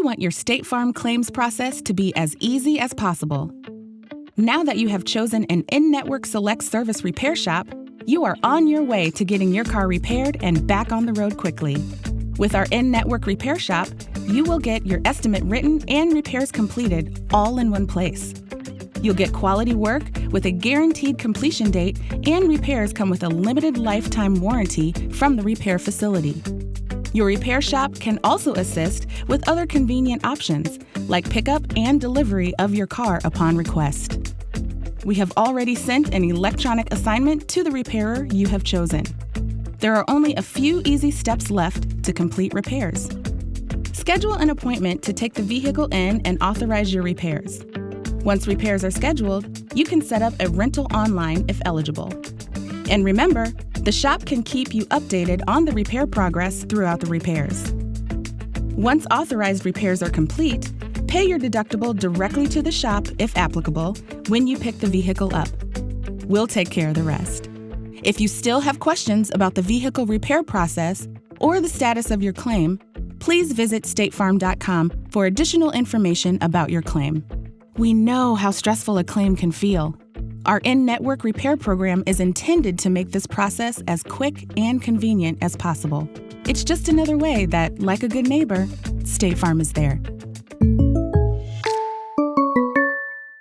want your State Farm claims process to be as easy as possible. Now that you have chosen an in-network select service repair shop, you are on your way to getting your car repaired and back on the road quickly. With our in-network repair shop, you will get your estimate written and repairs completed all in one place. You'll get quality work with a guaranteed completion date, and repairs come with a limited lifetime warranty from the repair facility. Your repair shop can also assist with other convenient options, like pickup and delivery of your car upon request. We have already sent an electronic assignment to the repairer you have chosen. There are only a few easy steps left to complete repairs. Schedule an appointment to take the vehicle in and authorize your repairs. Once repairs are scheduled, you can set up a rental online if eligible. And remember, the shop can keep you updated on the repair progress throughout the repairs. Once authorized repairs are complete, pay your deductible directly to the shop, if applicable, when you pick the vehicle up. We'll take care of the rest. If you still have questions about the vehicle repair process or the status of your claim, please visit statefarm.com for additional information about your claim. We know how stressful a claim can feel. Our in-network repair program is intended to make this process as quick and convenient as possible. It's just another way that, like a good neighbor, State Farm is there.